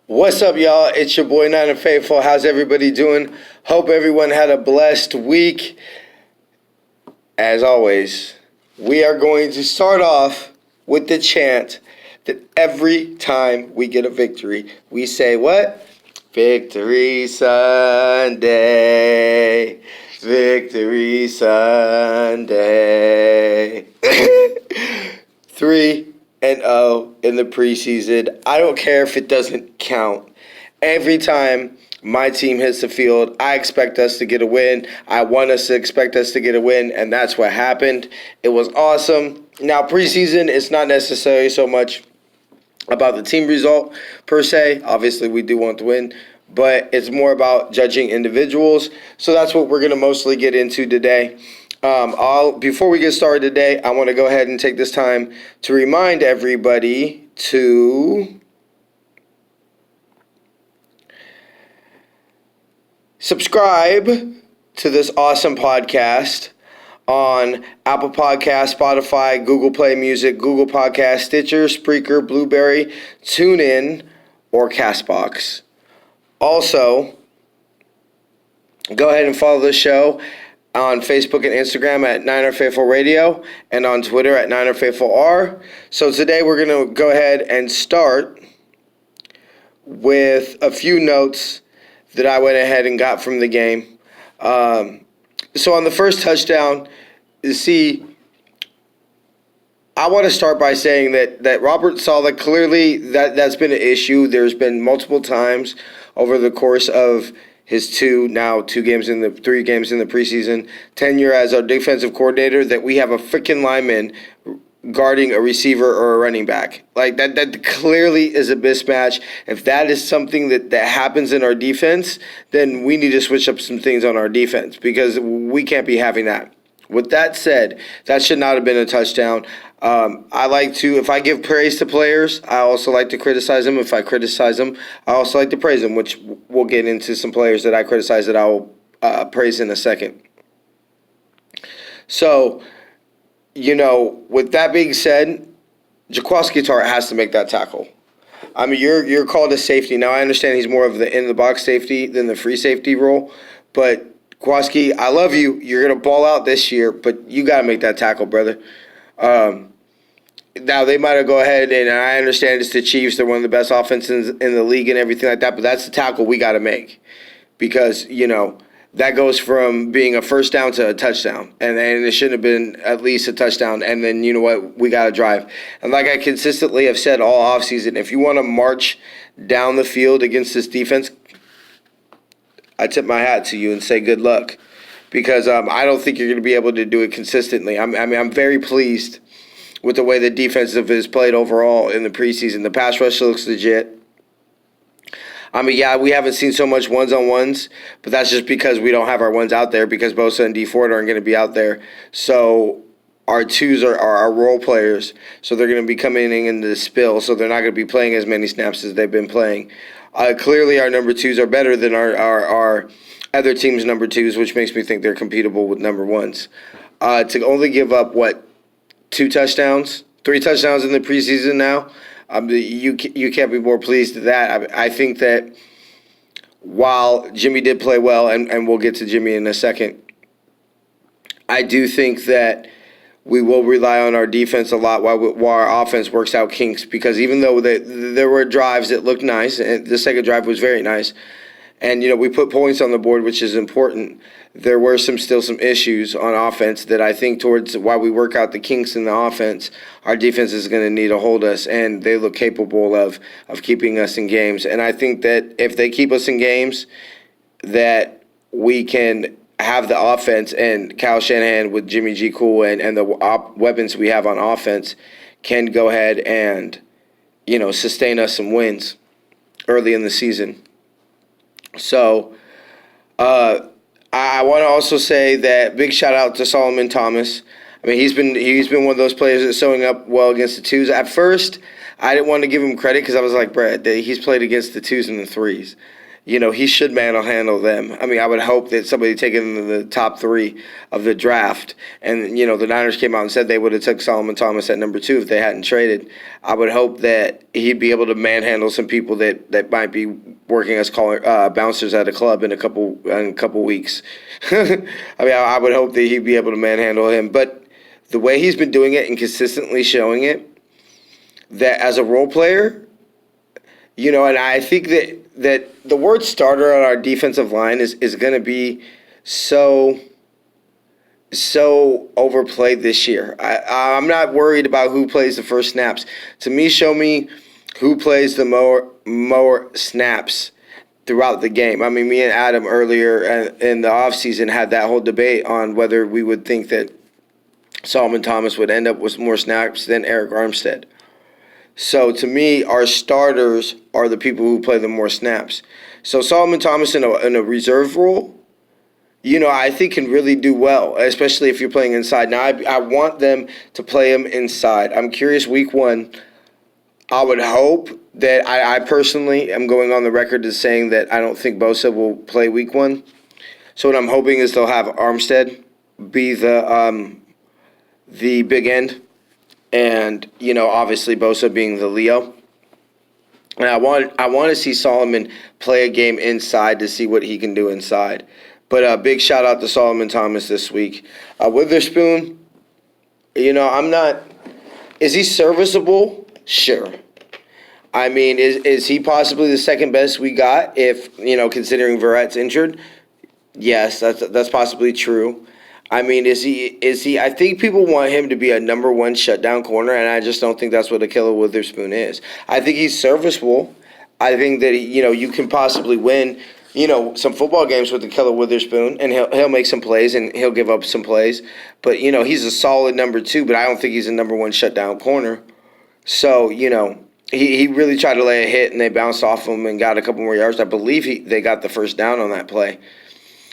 What's up, y'all? It's your boy, Nine and Faithful. How's everybody doing? Hope everyone had a blessed week. As always, we are going to start off with the chant that every time we get a victory, we say what? Victory Sunday. Victory Sunday. 3-0 in the preseason. I don't care if it doesn't count. Every time my team hits the field, I expect us to get a win. I want us to expect us to get a win, and that's what happened. It was awesome. Now, preseason, it's not necessarily so much about the team result per se. Obviously, we do want to win, but it's more about judging individuals. So that's what we're going to mostly get into today. Before we get started today, I want to go ahead and take this time to remind everybody to subscribe to this awesome podcast on Apple Podcasts, Spotify, Google Play Music, Google Podcasts, Stitcher, Spreaker, Blueberry, TuneIn, or Castbox. Also, go ahead and follow the show on Facebook and Instagram at Niner Faithful Radio and on Twitter at Niner Faithful R. So today we're going to go ahead and start with a few notes that I went ahead and got from the game. So on the first touchdown, I want to start by saying that Robert Saleh, clearly that's been an issue. There's been multiple times over the course of his three games in the preseason, tenure as our defensive coordinator, that we have a freaking lineman guarding a receiver or a running back. Like that clearly is a mismatch. If that is something that happens in our defense, then we need to switch up some things on our defense because we can't be having that. With that said, that should not have been a touchdown. If I give praise to players, I also like to criticize them. If I criticize them, I also like to praise them, which we'll get into some players that I criticize that I will praise in a second. So, with that being said, Jaquiski Tartt has to make that tackle. I mean, you're called a safety. Now, I understand he's more of the in-the-box safety than the free safety role, but Jaquiski, I love you. You're going to ball out this year, but you got to make that tackle, brother. Now, they might have go ahead, and I understand it's the Chiefs. They're one of the best offenses in the league and everything like that, but that's the tackle we got to make because, that goes from being a first down to a touchdown, and it shouldn't have been at least a touchdown, and then you know what? We got to drive. And like I consistently have said all offseason, if you want to march down the field against this defense, I tip my hat to you and say good luck because I don't think you're going to be able to do it consistently. I'm very pleased with the way the defensive is played overall in the preseason. The pass rush looks legit. I mean, yeah, we haven't seen so much ones-on-ones, but that's just because we don't have our ones out there because Bosa and D Ford aren't going to be out there. So our twos are our role players, so they're going to be coming into the spill, so they're not going to be playing as many snaps as they've been playing. Clearly, our number twos are better than our other teams' number twos, which makes me think they're competitive with number ones. To only give up, 3 touchdowns in the preseason now? You can't be more pleased with that. I think that while Jimmy did play well, and we'll get to Jimmy in a second, I do think that we will rely on our defense a lot while our offense works out kinks because even though there were drives that looked nice, and the second drive was very nice, and we put points on the board, which is important, there were still some issues on offense that I think towards while we work out the kinks in the offense, our defense is going to need to hold us, and they look capable of keeping us in games. And I think that if they keep us in games, that we can have the offense and Kyle Shanahan with Jimmy G. Cool and the weapons we have on offense can go ahead and, sustain us some wins early in the season. So, I want to also say that big shout out to Solomon Thomas. I mean, he's been one of those players that's showing up well against the twos. At first, I didn't want to give him credit because I was like, Brad, he's played against the twos and the threes. he should handle them. I mean, I would hope that somebody taken in the top 3 of the draft, and the Niners came out and said they would have took Solomon Thomas at number 2 if they hadn't traded. I would hope that he'd be able to manhandle some people that might be working as bouncers at a club in a couple weeks. I mean, I would hope that he'd be able to manhandle him, but the way he's been doing it and consistently showing it, that as a role player. And I think that the word starter on our defensive line is going to be so overplayed this year. I'm not worried about who plays the first snaps. To me, show me who plays the more snaps throughout the game. I mean, me and Adam earlier in the offseason had that whole debate on whether we would think that Solomon Thomas would end up with more snaps than Eric Armstead. So, to me, our starters are the people who play the more snaps. So, Solomon Thomas in a reserve role, I think can really do well, especially if you're playing inside. Now, I want them to play him inside. I'm curious, week 1, I would hope that I personally am going on the record as saying that I don't think Bosa will play week 1. So, what I'm hoping is they'll have Armstead be the big end. And, obviously Bosa being the Leo. And I want to see Solomon play a game inside to see what he can do inside. But a big shout out to Solomon Thomas this week. Witherspoon, I'm not. Is he serviceable? Sure. I mean, is he possibly the second best we got if, considering Verrett's injured? Yes, that's possibly true. I mean, is he? I think people want him to be a number 1 shutdown corner, and I just don't think that's what Ahkello Witherspoon is. I think he's serviceable. I think that you can possibly win, some football games with Ahkello Witherspoon, and he'll make some plays and he'll give up some plays. But he's a solid number 2, but I don't think he's a number 1 shutdown corner. So he really tried to lay a hit, and they bounced off him and got a couple more yards. I believe they got the first down on that play.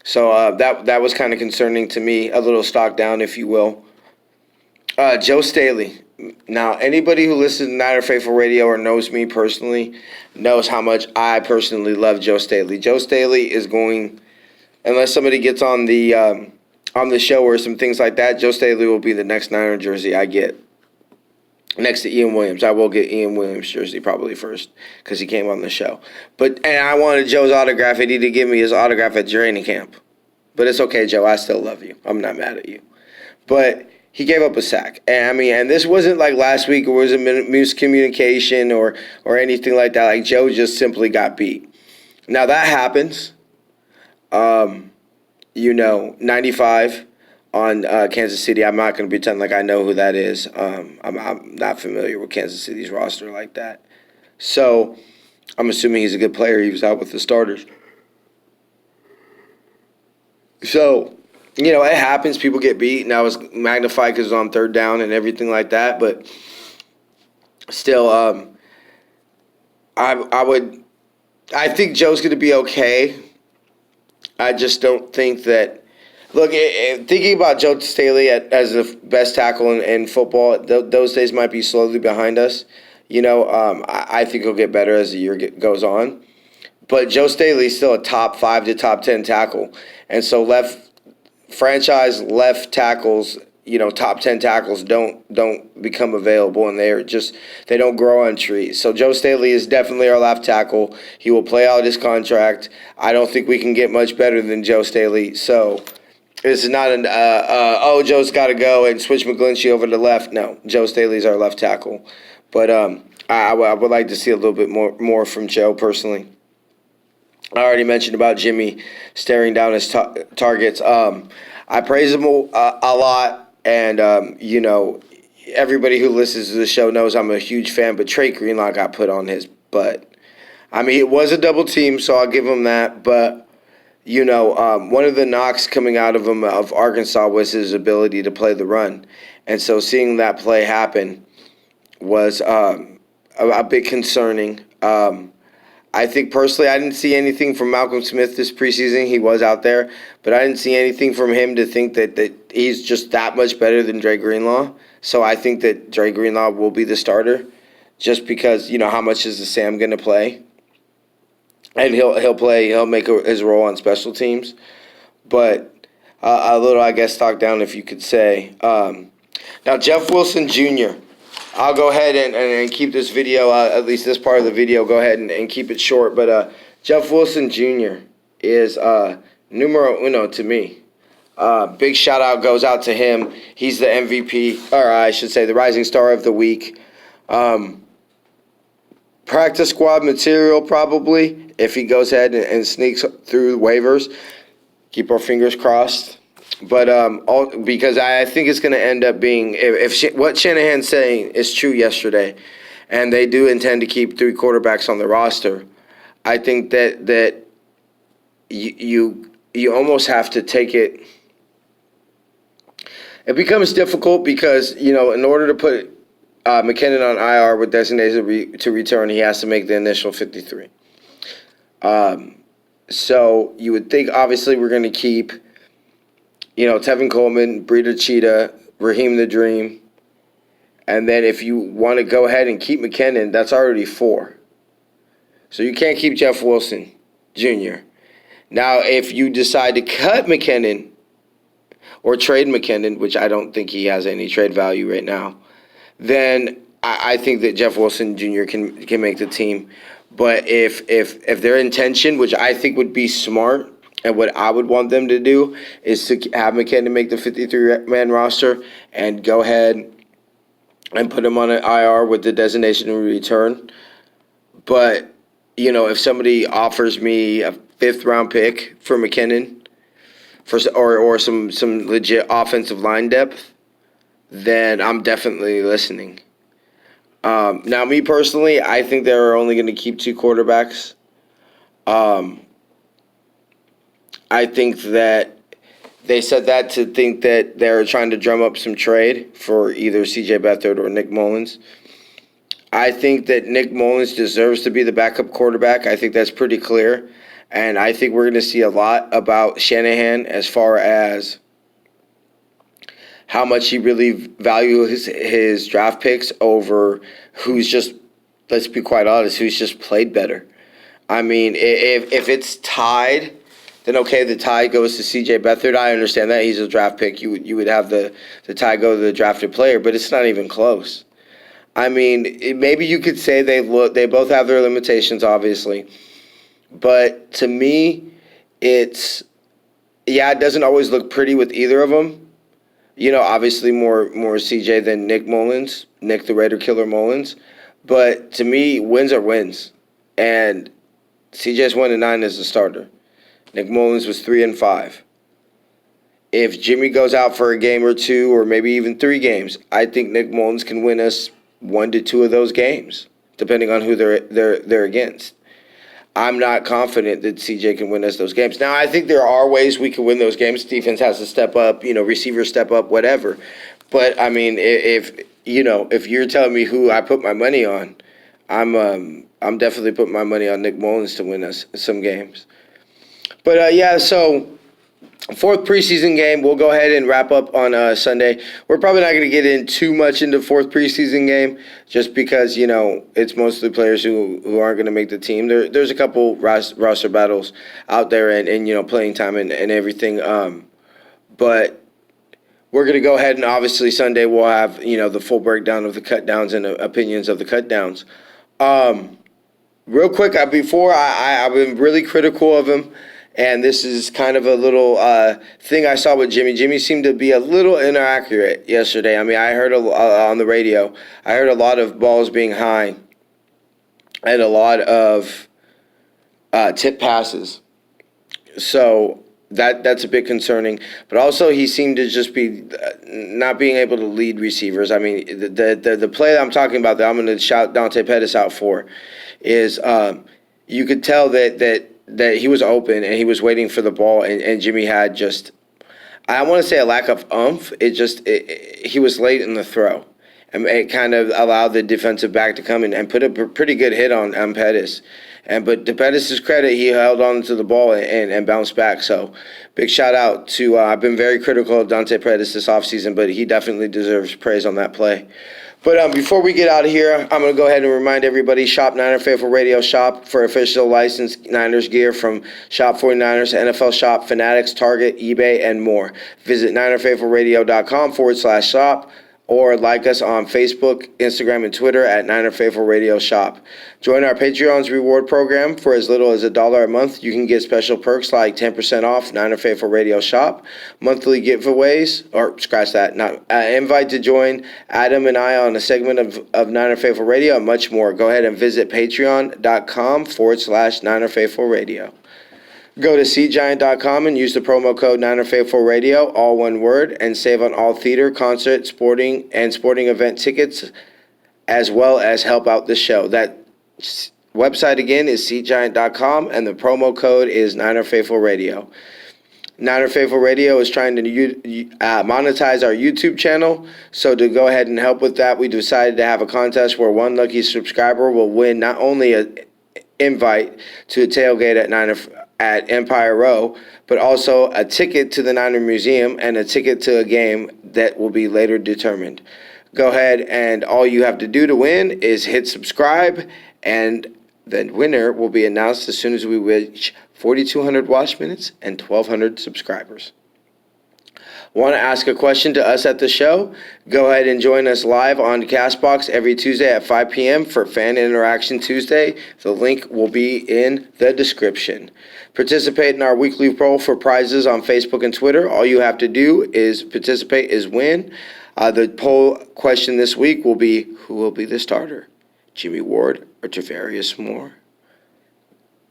So that was kind of concerning to me, a little stock down, if you will. Joe Staley. Now, anybody who listens to Niner Faithful Radio or knows me personally knows how much I personally love Joe Staley. Joe Staley is going, unless somebody gets on the show or some things like that, Joe Staley will be the next Niner jersey I get. Next to Ian Williams. I will get Ian Williams' jersey probably first because he came on the show. And I wanted Joe's autograph, and he did give me his autograph at training camp. But it's okay, Joe. I still love you. I'm not mad at you. But he gave up a sack. And this wasn't like last week. It wasn't miscommunication or anything like that. Like, Joe just simply got beat. Now, that happens. 95 on Kansas City. I'm not going to pretend like I know who that is. I'm not familiar with Kansas City's roster like that. So I'm assuming he's a good player. He was out with the starters. So, it happens. People get beat. Now it's magnified because it's on third down and everything like that. But still, I think Joe's going to be okay. I just don't think that. Look, thinking about Joe Staley as the best tackle in football, those days might be slowly behind us. I think he'll get better as the year goes on. But Joe Staley's still a top 5 to top 10 tackle. And so franchise left tackles, top 10 tackles don't become available, and they don't grow on trees. So Joe Staley is definitely our left tackle. He will play out his contract. I don't think we can get much better than Joe Staley. So this is not Joe's got to go and switch McGlinchey over to left. No, Joe Staley's our left tackle. But I would like to see a little bit more from Joe personally. I already mentioned about Jimmy staring down his targets. I praise him a lot, and everybody who listens to the show knows I'm a huge fan. But Trey Greenlaw got put on his butt. I mean, it was a double team, so I'll give him that. But one of the knocks coming out of him of Arkansas was his ability to play the run, and so seeing that play happen was a bit concerning. I think personally I didn't see anything from Malcolm Smith this preseason. He was out there, but I didn't see anything from him to think that he's just that much better than Dre Greenlaw. So I think that Dre Greenlaw will be the starter just because, how much is the Sam going to play? and he'll make his role on special teams. But a little, I guess, talk down, if you could say. Now, Jeff Wilson Jr. I'll go ahead and keep this video, at least this part of the video, go ahead and keep it short. But Jeff Wilson Jr. is numero uno to me. Big shout out goes out to him. He's the MVP, or I should say the Rising Star of the Week. Practice squad material probably if he goes ahead and sneaks through waivers. Keep our fingers crossed. But because I think it's going to end up being, if what Shanahan's saying is true yesterday, and they do intend to keep 3 quarterbacks on the roster, I think that you almost have to take it. It becomes difficult because, in order to put McKinnon on IR with designated to return, he has to make the initial 53. So you would think, obviously, we're going to keep, Tevin Coleman, Breida Cheetah, Raheem the Dream. And then if you want to go ahead and keep McKinnon, that's already 4. So you can't keep Jeff Wilson Jr. Now, if you decide to cut McKinnon or trade McKinnon, which I don't think he has any trade value right now, then I think that Jeff Wilson Jr. can make the team. But if their intention, which I think would be smart, and what I would want them to do, is to have McKinnon make the 53-man roster and go ahead and put him on an IR with the designation to return. But, if somebody offers me a 5th-round pick for McKinnon or some legit offensive line depth, then I'm definitely listening. Now, me personally, I think they're only going to keep 2 quarterbacks. I think that they said that to think that they're trying to drum up some trade for either C.J. Beathard or Nick Mullins. I think that Nick Mullins deserves to be the backup quarterback. I think that's pretty clear. And I think we're going to see a lot about Shanahan as far as how much he really values his draft picks over who's just, let's be quite honest, who's just played better. I mean, if it's tied, then okay, the tie goes to C.J. Beathard. I understand that. He's a draft pick. You would have the tie go to the drafted player, but it's not even close. I mean, maybe you could say they both have their limitations, obviously. But to me, it doesn't always look pretty with either of them. Obviously more CJ than Nick Mullins, Nick the Raider Killer Mullins. But to me, wins are wins. And CJ's 1-9 as a starter. Nick Mullins was 3-5. If Jimmy goes out for a game or 2 or maybe even 3 games, I think Nick Mullins can win us 1 to 2 of those games, depending on who they're against. I'm not confident that CJ can win us those games. Now, I think there are ways we can win those games. Defense has to step up, receivers step up, whatever. But I mean, if you're telling me who I put my money on, I'm definitely putting my money on Nick Mullins to win us some games. But so 4th preseason game, we'll go ahead and wrap up on Sunday. We're probably not going to get in too much into 4th preseason game just because, it's mostly players who aren't going to make the team. There's a couple roster battles out there and playing time and everything. But we're going to go ahead and obviously Sunday we'll have, the full breakdown of the cut downs and opinions of the cut downs. Real quick, before I've been really critical of him. And this is kind of a little thing I saw with Jimmy. Jimmy seemed to be a little inaccurate yesterday. I mean, I heard on the radio, I heard a lot of balls being high and a lot of tip passes. So that's a bit concerning. But also he seemed to just be not being able to lead receivers. I mean, the play that I'm talking about that I'm going to shout Dante Pettis out for is you could tell that he was open and he was waiting for the ball and Jimmy had just, I want to say a lack of oomph. He was late in the throw. and it kind of allowed the defensive back to come in and put a pretty good hit on Pettis. But to Pettis' credit, he held on to the ball and bounced back. So big shout out to, I've been very critical of Dante Pettis this offseason, but he definitely deserves praise on that play. But before we get out of here, I'm going to go ahead and remind everybody, shop Niner Faithful Radio Shop for official licensed Niners gear from Shop 49ers, NFL Shop, Fanatics, Target, eBay, and more. Visit NinerFaithfulRadio.com/shop or like us on Facebook, Instagram, and Twitter at Niner Faithful Radio Shop. Join our Patreon's reward program for as little as $1 a month. You can get special perks like 10% off Niner Faithful Radio Shop, monthly giveaways, or scratch that, invite to join Adam and I on a segment of Niner Faithful Radio, and much more. Go ahead and visit patreon.com/Niner Faithful Radio. Go to SeatGiant.com and use the promo code NinerFaithfulRadio, all one word, and save on all theater, concert, sporting event tickets, as well as help out the show. That website again is SeatGiant.com, and the promo code is NinerFaithfulRadio. Niner Faithful Radio is trying to monetize our YouTube channel, so to go ahead and help with that, we decided to have a contest where one lucky subscriber will win not only an invite to a tailgate at Empire Row, but also a ticket to the Niner Museum and a ticket to a game that will be later determined. Go ahead, and all you have to do to win is hit subscribe, and the winner will be announced as soon as we reach 4,200 watch minutes and 1,200 subscribers. Want to ask a question to us at the show? Go ahead and join us live on Castbox every Tuesday at 5 p.m. for Fan Interaction Tuesday. The link will be in the description. Participate in our weekly poll for prizes on Facebook and Twitter. All you have to do is participate is win. The poll question this week will be, who will be the starter? Jimmy Ward or Tavarius Moore?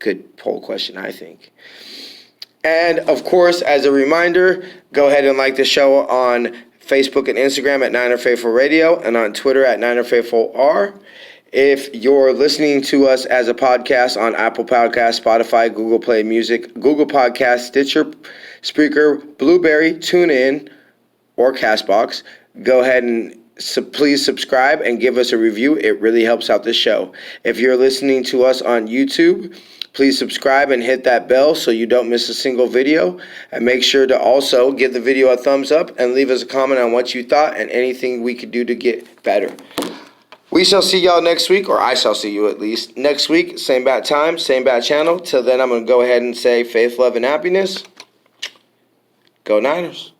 Good poll question, I think. And, of course, as a reminder, go ahead and like the show on Facebook and Instagram at Niner Faithful Radio and on Twitter at Niner Faithful R. If you're listening to us as a podcast on Apple Podcasts, Spotify, Google Play Music, Google Podcasts, Stitcher, Spreaker, Blueberry, TuneIn, or Castbox, go ahead and please subscribe and give us a review. It really helps out the show. If you're listening to us on YouTube, please subscribe and hit that bell so you don't miss a single video. And make sure to also give the video a thumbs up and leave us a comment on what you thought and anything we could do to get better. We shall see y'all next week, or I shall see you at least next week. Same bad time, same bad channel. Till then, I'm going to go ahead and say faith, love, and happiness. Go Niners.